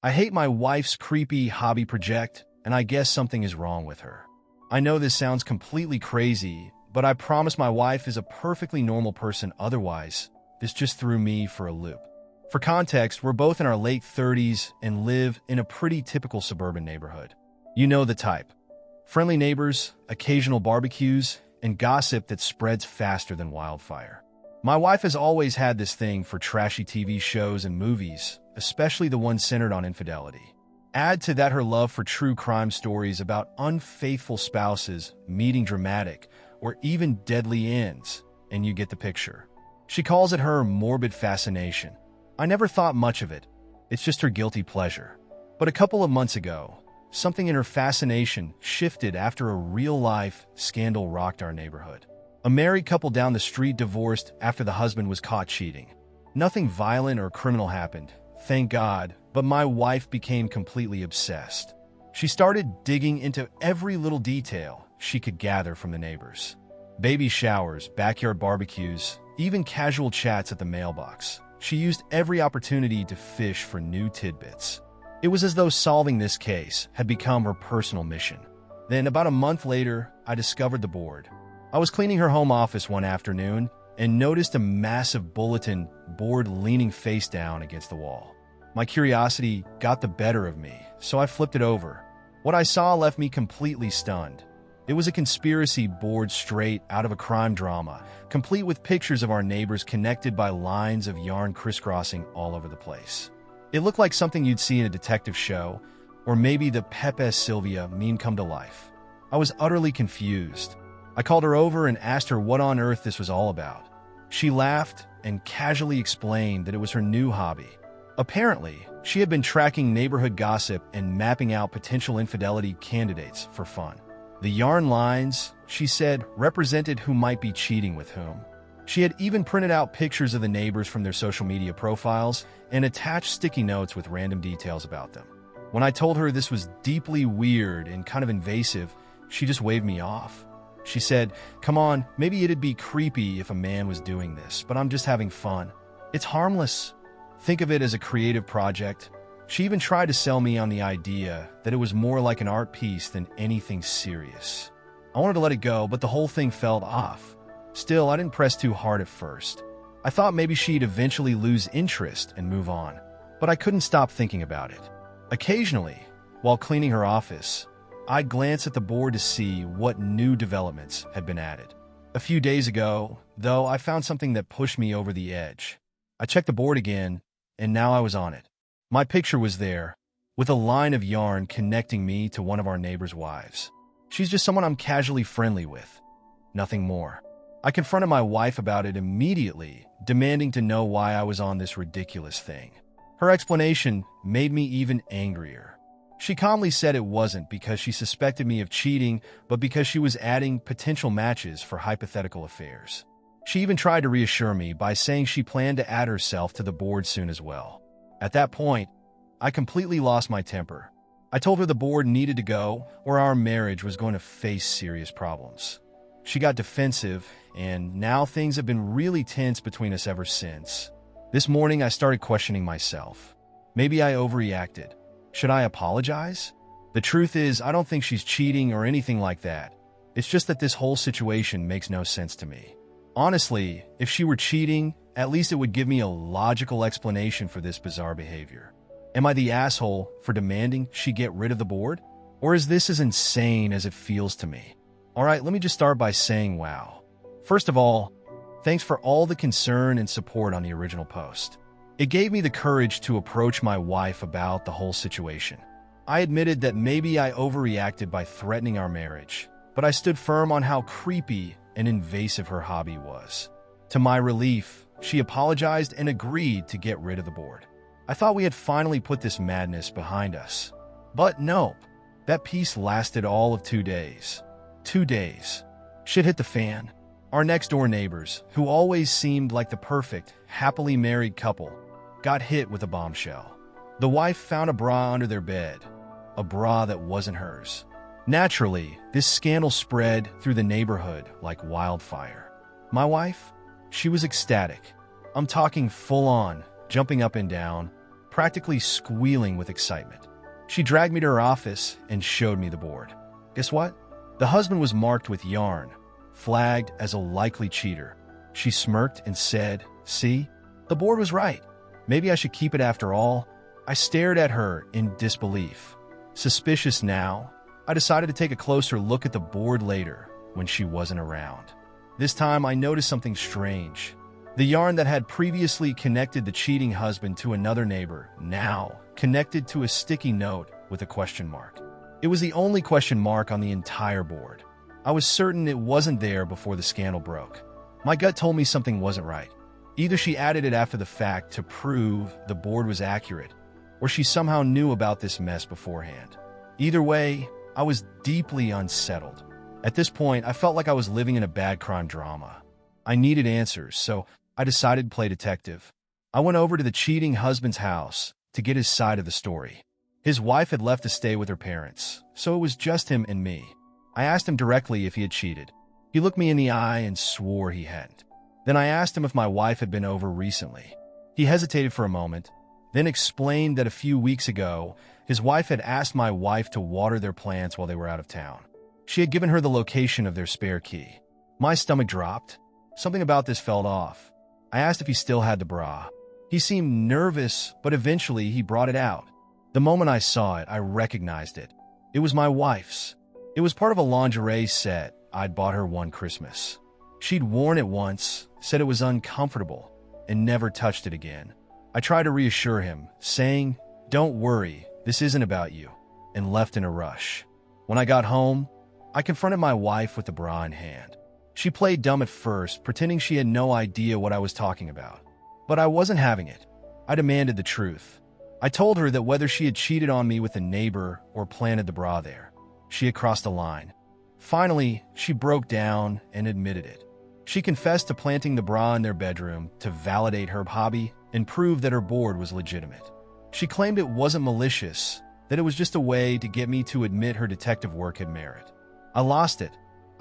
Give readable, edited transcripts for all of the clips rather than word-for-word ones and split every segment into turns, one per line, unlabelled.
I hate my wife's creepy hobby project, and I guess something is wrong with her. I know this sounds completely crazy, but I promise my wife is a perfectly normal person otherwise. This just threw me for a loop. For context, we're both in our late 30s and live in a pretty typical suburban neighborhood. You know the type. Friendly neighbors, occasional barbecues, and gossip that spreads faster than wildfire. My wife has always had this thing for trashy TV shows and movies, especially the ones centered on infidelity. Add to that her love for true crime stories about unfaithful spouses meeting dramatic or even deadly ends, and you get the picture. She calls it her morbid fascination. I never thought much of it. It's just her guilty pleasure. But a couple of months ago, something in her fascination shifted after a real-life scandal rocked our neighborhood. A married couple down the street divorced after the husband was caught cheating. Nothing violent or criminal happened, thank God, but my wife became completely obsessed. She started digging into every little detail she could gather from the neighbors. Baby showers, backyard barbecues, even casual chats at the mailbox. She used every opportunity to fish for new tidbits. It was as though solving this case had become her personal mission. Then, about a month later, I discovered the board. I was cleaning her home office one afternoon and noticed a massive bulletin board leaning face down against the wall. My curiosity got the better of me, so I flipped it over. What I saw left me completely stunned. It was a conspiracy board straight out of a crime drama, complete with pictures of our neighbors connected by lines of yarn crisscrossing all over the place. It looked like something you'd see in a detective show, or maybe the Pepe Sylvia meme come to life. I was utterly confused. I called her over and asked her what on earth this was all about. She laughed and casually explained that it was her new hobby. Apparently, she had been tracking neighborhood gossip and mapping out potential infidelity candidates for fun. The yarn lines, she said, represented who might be cheating with whom. She had even printed out pictures of the neighbors from their social media profiles and attached sticky notes with random details about them. When I told her this was deeply weird and kind of invasive, she just waved me off. She said, "Come on, maybe it'd be creepy if a man was doing this, but I'm just having fun. It's harmless. Think of it as a creative project." She even tried to sell me on the idea that it was more like an art piece than anything serious. I wanted to let it go, but the whole thing felt off. Still, I didn't press too hard at first. I thought maybe she'd eventually lose interest and move on, but I couldn't stop thinking about it. Occasionally, while cleaning her office, I'd glance at the board to see what new developments had been added. A few days ago, though, I found something that pushed me over the edge. I checked the board again, and now I was on it. My picture was there, with a line of yarn connecting me to one of our neighbors' wives. She's just someone I'm casually friendly with. Nothing more. I confronted my wife about it immediately, demanding to know why I was on this ridiculous thing. Her explanation made me even angrier. She calmly said it wasn't because she suspected me of cheating, but because she was adding potential matches for hypothetical affairs. She even tried to reassure me by saying she planned to add herself to the board soon as well. At that point, I completely lost my temper. I told her the board needed to go, or our marriage was going to face serious problems. She got defensive, and now things have been really tense between us ever since. This morning, I started questioning myself. Maybe I overreacted. Should I apologize? The truth is, I don't think she's cheating or anything like that. It's just that this whole situation makes no sense to me. Honestly, if she were cheating, at least it would give me a logical explanation for this bizarre behavior. Am I the asshole for demanding she get rid of the board? Or is this as insane as it feels to me? Alright, let me just start by saying wow. First of all, thanks for all the concern and support on the original post. It gave me the courage to approach my wife about the whole situation. I admitted that maybe I overreacted by threatening our marriage, but I stood firm on how creepy and invasive her hobby was. To my relief, she apologized and agreed to get rid of the board. I thought we had finally put this madness behind us. But nope, that piece lasted all of 2 days. 2 days. Shit hit the fan. Our next-door neighbors, who always seemed like the perfect, happily married couple, got hit with a bombshell. The wife found a bra under their bed, a bra that wasn't hers. Naturally, this scandal spread through the neighborhood like wildfire. My wife? She was ecstatic. I'm talking full-on, jumping up and down, practically squealing with excitement. She dragged me to her office and showed me the board. Guess what? The husband was marked with yarn, flagged as a likely cheater. She smirked and said, "See? The board was right. Maybe I should keep it after all." I stared at her in disbelief. Suspicious now, I decided to take a closer look at the board later when she wasn't around. This time I noticed something strange. The yarn that had previously connected the cheating husband to another neighbor now connected to a sticky note with a question mark. It was the only question mark on the entire board. I was certain it wasn't there before the scandal broke. My gut told me something wasn't right. Either she added it after the fact to prove the board was accurate, or she somehow knew about this mess beforehand. Either way, I was deeply unsettled. At this point, I felt like I was living in a bad crime drama. I needed answers, so I decided to play detective. I went over to the cheating husband's house to get his side of the story. His wife had left to stay with her parents, so it was just him and me. I asked him directly if he had cheated. He looked me in the eye and swore he hadn't. Then I asked him if my wife had been over recently. He hesitated for a moment, then explained that a few weeks ago, his wife had asked my wife to water their plants while they were out of town. She had given her the location of their spare key. My stomach dropped. Something about this felt off. I asked if he still had the bra. He seemed nervous, but eventually he brought it out. The moment I saw it, I recognized it. It was my wife's. It was part of a lingerie set I'd bought her one Christmas. She'd worn it once, said it was uncomfortable, and never touched it again. I tried to reassure him, saying, "Don't worry, this isn't about you," and left in a rush. When I got home, I confronted my wife with the bra in hand. She played dumb at first, pretending she had no idea what I was talking about. But I wasn't having it. I demanded the truth. I told her that whether she had cheated on me with a neighbor or planted the bra there, she had crossed a line. Finally, she broke down and admitted it. She confessed to planting the bra in their bedroom to validate her hobby and prove that her board was legitimate. She claimed it wasn't malicious, that it was just a way to get me to admit her detective work had merit. I lost it.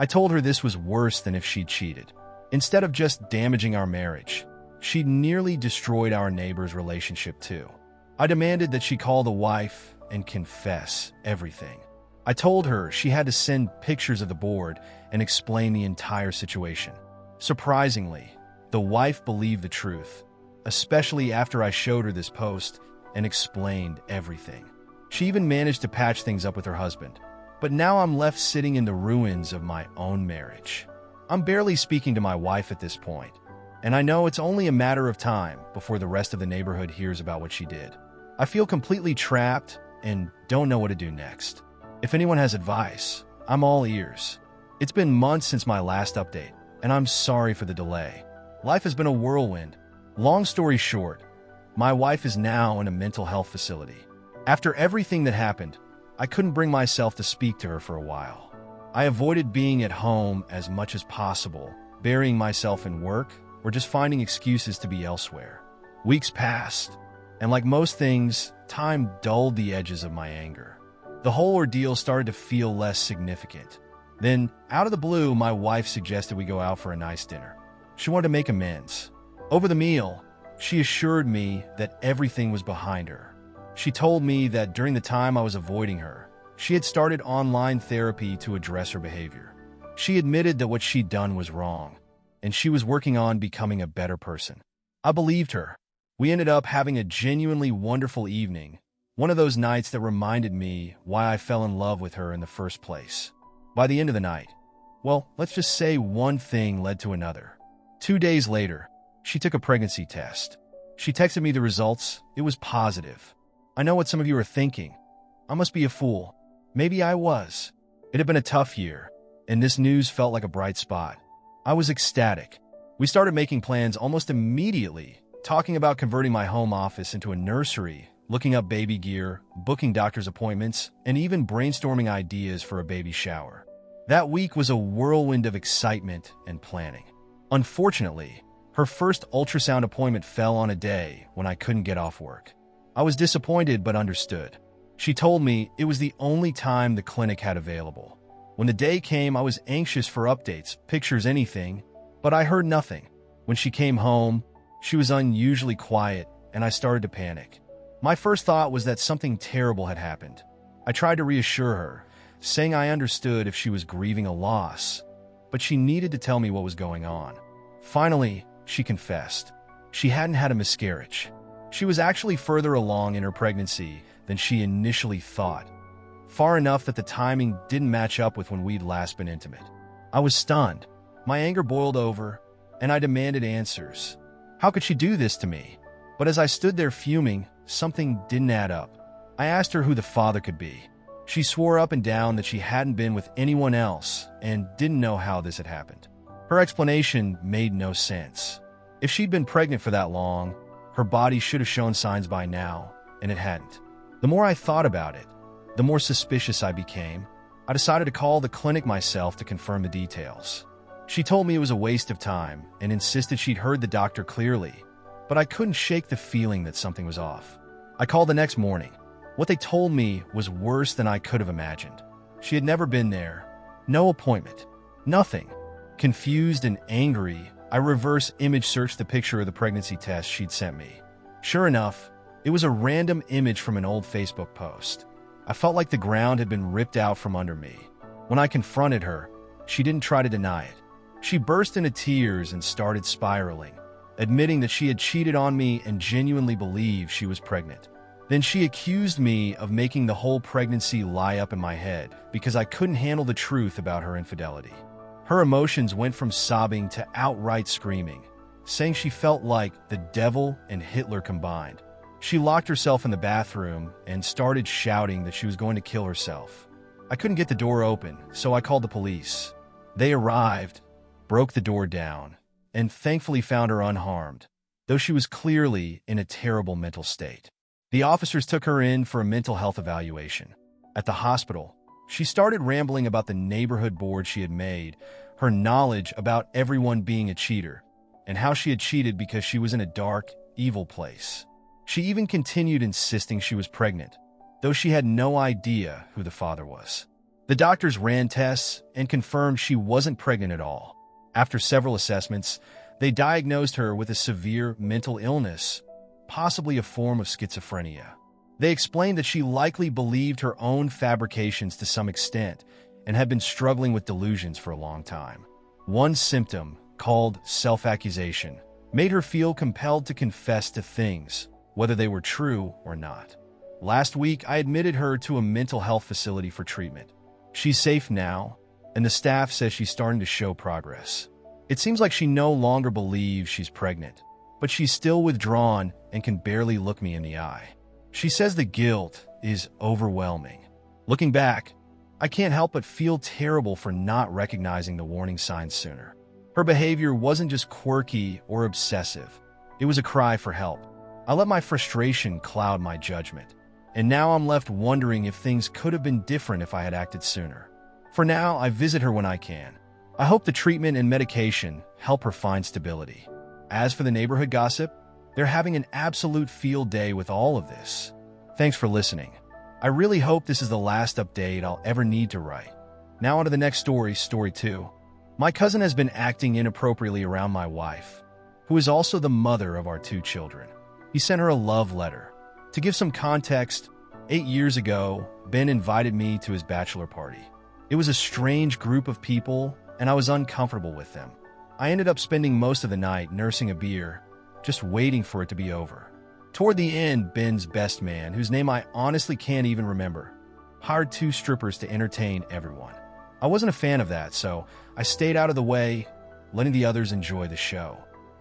I told her this was worse than if she'd cheated. Instead of just damaging our marriage, she'd nearly destroyed our neighbor's relationship too. I demanded that she call the wife and confess everything. I told her she had to send pictures of the board and explain the entire situation. Surprisingly, the wife believed the truth, especially after I showed her this post and explained everything. She even managed to patch things up with her husband. But now I'm left sitting in the ruins of my own marriage. I'm barely speaking to my wife at this point, and I know it's only a matter of time before the rest of the neighborhood hears about what she did. I feel completely trapped and don't know what to do next. If anyone has advice, I'm all ears. It's been months since my last update, and I'm sorry for the delay. Life has been a whirlwind. Long story short, my wife is now in a mental health facility. After everything that happened, I couldn't bring myself to speak to her for a while. I avoided being at home as much as possible, burying myself in work or just finding excuses to be elsewhere. Weeks passed, and like most things, time dulled the edges of my anger. The whole ordeal started to feel less significant. Then, out of the blue, my wife suggested we go out for a nice dinner. She wanted to make amends. Over the meal, she assured me that everything was behind her. She told me that during the time I was avoiding her, she had started online therapy to address her behavior. She admitted that what she'd done was wrong, and she was working on becoming a better person. I believed her. We ended up having a genuinely wonderful evening, one of those nights that reminded me why I fell in love with her in the first place. By the end of the night, well, let's just say one thing led to another. 2 days later, she took a pregnancy test. She texted me the results. It was positive. I know what some of you are thinking. I must be a fool. Maybe I was. It had been a tough year, and this news felt like a bright spot. I was ecstatic. We started making plans almost immediately, talking about converting my home office into a nursery, looking up baby gear, booking doctor's appointments, and even brainstorming ideas for a baby shower. That week was a whirlwind of excitement and planning. Unfortunately, her first ultrasound appointment fell on a day when I couldn't get off work. I was disappointed but understood. She told me it was the only time the clinic had available. When the day came, I was anxious for updates, pictures, anything, but I heard nothing. When she came home, she was unusually quiet, and I started to panic. My first thought was that something terrible had happened. I tried to reassure her, saying I understood if she was grieving a loss, but she needed to tell me what was going on. Finally, she confessed. She hadn't had a miscarriage. She was actually further along in her pregnancy than she initially thought, far enough that the timing didn't match up with when we'd last been intimate. I was stunned. My anger boiled over, and I demanded answers. How could she do this to me? But as I stood there fuming, something didn't add up. I asked her who the father could be. She swore up and down that she hadn't been with anyone else and didn't know how this had happened. Her explanation made no sense. If she'd been pregnant for that long, her body should have shown signs by now, and it hadn't. The more I thought about it, the more suspicious I became. I decided to call the clinic myself to confirm the details. She told me it was a waste of time and insisted she'd heard the doctor clearly, but I couldn't shake the feeling that something was off. I called the next morning. What they told me was worse than I could have imagined. She had never been there. No appointment. Nothing. Confused and angry, I reverse image searched the picture of the pregnancy test she'd sent me. Sure enough, it was a random image from an old Facebook post. I felt like the ground had been ripped out from under me. When I confronted her, she didn't try to deny it. She burst into tears and started spiraling, admitting that she had cheated on me and genuinely believed she was pregnant. Then she accused me of making the whole pregnancy lie up in my head because I couldn't handle the truth about her infidelity. Her emotions went from sobbing to outright screaming, saying she felt like the devil and Hitler combined. She locked herself in the bathroom and started shouting that she was going to kill herself. I couldn't get the door open, so I called the police. They arrived, broke the door down, and thankfully found her unharmed, though she was clearly in a terrible mental state. The officers took her in for a mental health evaluation. At the hospital, she started rambling about the neighborhood board she had made, her knowledge about everyone being a cheater, and how she had cheated because she was in a dark, evil place. She even continued insisting she was pregnant, though she had no idea who the father was. The doctors ran tests and confirmed she wasn't pregnant at all. After several assessments, they diagnosed her with a severe mental illness, possibly a form of schizophrenia. They explained that she likely believed her own fabrications to some extent and had been struggling with delusions for a long time. One symptom, called self-accusation, made her feel compelled to confess to things, whether they were true or not. Last week, I admitted her to a mental health facility for treatment. She's safe now, and the staff says she's starting to show progress. It seems like she no longer believes she's pregnant, but she's still withdrawn and can barely look me in the eye. She says the guilt is overwhelming. Looking back, I can't help but feel terrible for not recognizing the warning signs sooner. Her behavior wasn't just quirky or obsessive. It was a cry for help. I let my frustration cloud my judgment, and now I'm left wondering if things could have been different if I had acted sooner. For now, I visit her when I can. I hope the treatment and medication help her find stability. As for the neighborhood gossip, they're having an absolute field day with all of this. Thanks for listening. I really hope this is the last update I'll ever need to write. Now on to the next story, story 2. My cousin has been acting inappropriately around my wife, who is also the mother of our 2 children. He sent her a love letter. To give some context, 8 years ago, Ben invited me to his bachelor party. It was a strange group of people, and I was uncomfortable with them. I ended up spending most of the night nursing a beer, just waiting for it to be over. Toward the end, Ben's best man, whose name I honestly can't even remember, hired 2 strippers to entertain everyone. I wasn't a fan of that, so I stayed out of the way, letting the others enjoy the show.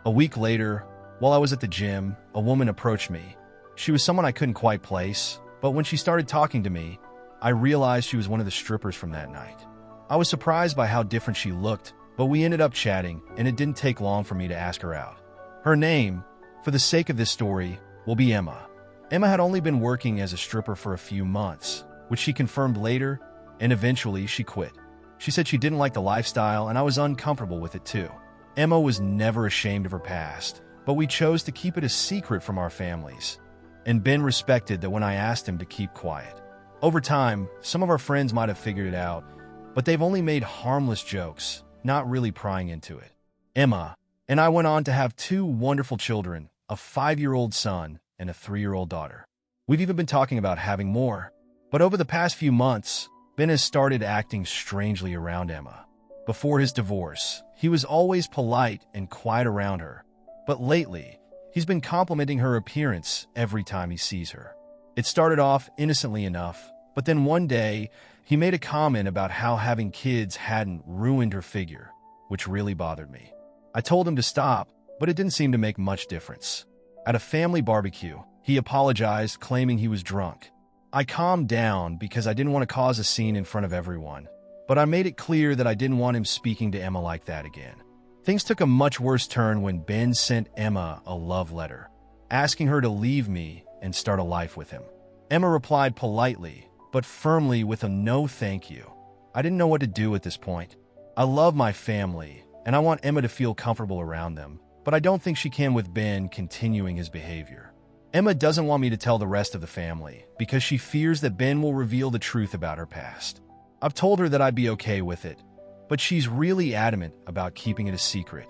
A week later, while I was at the gym, a woman approached me. She was someone I couldn't quite place, but when she started talking to me, I realized she was one of the strippers from that night. I was surprised by how different she looked, but we ended up chatting, and it didn't take long for me to ask her out. Her name, for the sake of this story, will be Emma. Emma had only been working as a stripper for a few months, which she confirmed later, and eventually she quit. She said she didn't like the lifestyle, and I was uncomfortable with it too. Emma was never ashamed of her past, but we chose to keep it a secret from our families. And Ben respected that when I asked him to keep quiet. Over time, some of our friends might have figured it out, but they've only made harmless jokes, not really prying into it. Emma and I went on to have 2 wonderful children, a 5-year-old son and a 3-year-old daughter. We've even been talking about having more. But over the past few months, Ben has started acting strangely around Emma. Before his divorce, he was always polite and quiet around her. But lately, he's been complimenting her appearance every time he sees her. It started off innocently enough, but then one day, he made a comment about how having kids hadn't ruined her figure, which really bothered me. I told him to stop, but it didn't seem to make much difference. At a family barbecue, he apologized, claiming he was drunk. I calmed down because I didn't want to cause a scene in front of everyone, but I made it clear that I didn't want him speaking to Emma like that again. Things took a much worse turn when Ben sent Emma a love letter, asking her to leave me and start a life with him. Emma replied politely, but firmly with a no thank you. I didn't know what to do at this point. I love my family, and I want Emma to feel comfortable around them, but I don't think she can with Ben continuing his behavior. Emma doesn't want me to tell the rest of the family because she fears that Ben will reveal the truth about her past. I've told her that I'd be okay with it, but she's really adamant about keeping it a secret.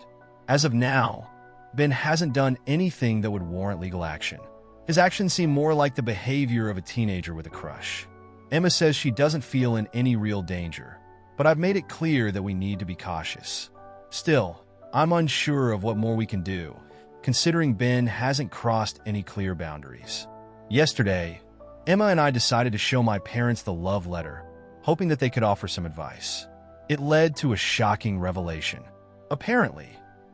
As of now, Ben hasn't done anything that would warrant legal action. His actions seem more like the behavior of a teenager with a crush. Emma says she doesn't feel in any real danger, but I've made it clear that we need to be cautious. Still, I'm unsure of what more we can do, considering Ben hasn't crossed any clear boundaries. Yesterday, Emma and I decided to show my parents the love letter, hoping that they could offer some advice. It led to a shocking revelation. Apparently,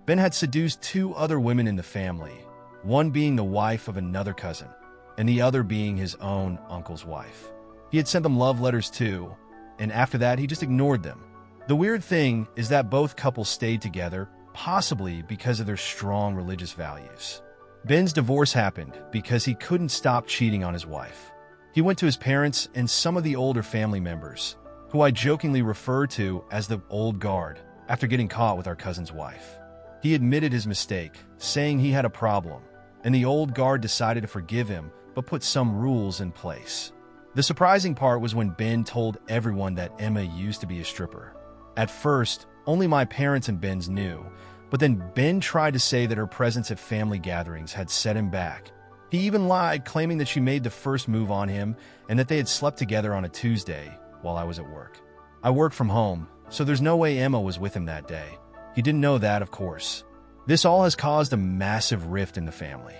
Ben had seduced 2 other women in the family, one being the wife of another cousin, and the other being his own uncle's wife. He had sent them love letters too, and after that he just ignored them. The weird thing is that both couples stayed together, possibly because of their strong religious values. Ben's divorce happened because he couldn't stop cheating on his wife. He went to his parents and some of the older family members, who I jokingly refer to as the old guard, after getting caught with our cousin's wife. He admitted his mistake, saying he had a problem, and the old guard decided to forgive him but put some rules in place. The surprising part was when Ben told everyone that Emma used to be a stripper. At first, only my parents and Ben's knew, but then Ben tried to say that her presence at family gatherings had set him back. He even lied, claiming that she made the first move on him and that they had slept together on a Tuesday while I was at work. I work from home, so there's no way Emma was with him that day. He didn't know that, of course. This all has caused a massive rift in the family.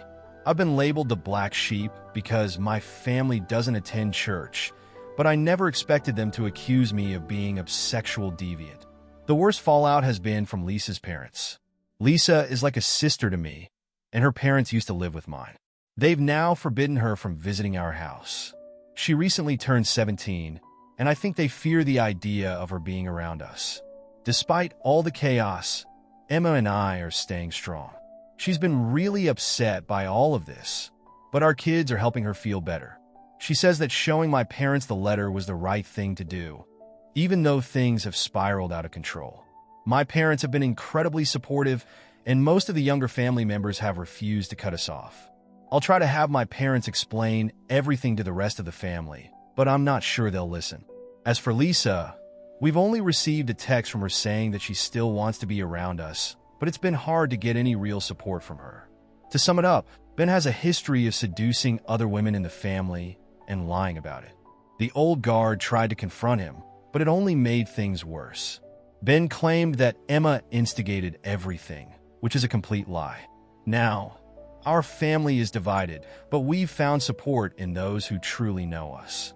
I've been labeled the black sheep because my family doesn't attend church, but I never expected them to accuse me of being a sexual deviant. The worst fallout has been from Lisa's parents. Lisa is like a sister to me, and her parents used to live with mine. They've now forbidden her from visiting our house. She recently turned 17, and I think they fear the idea of her being around us. Despite all the chaos, Emma and I are staying strong. She's been really upset by all of this, but our kids are helping her feel better. She says that showing my parents the letter was the right thing to do, even though things have spiraled out of control. My parents have been incredibly supportive, and most of the younger family members have refused to cut us off. I'll try to have my parents explain everything to the rest of the family, but I'm not sure they'll listen. As for Lisa, we've only received a text from her saying that she still wants to be around us, but it's been hard to get any real support from her. To sum it up, Ben has a history of seducing other women in the family and lying about it. The old guard tried to confront him, but it only made things worse. Ben claimed that Emma instigated everything, which is a complete lie. Now, our family is divided, but we've found support in those who truly know us.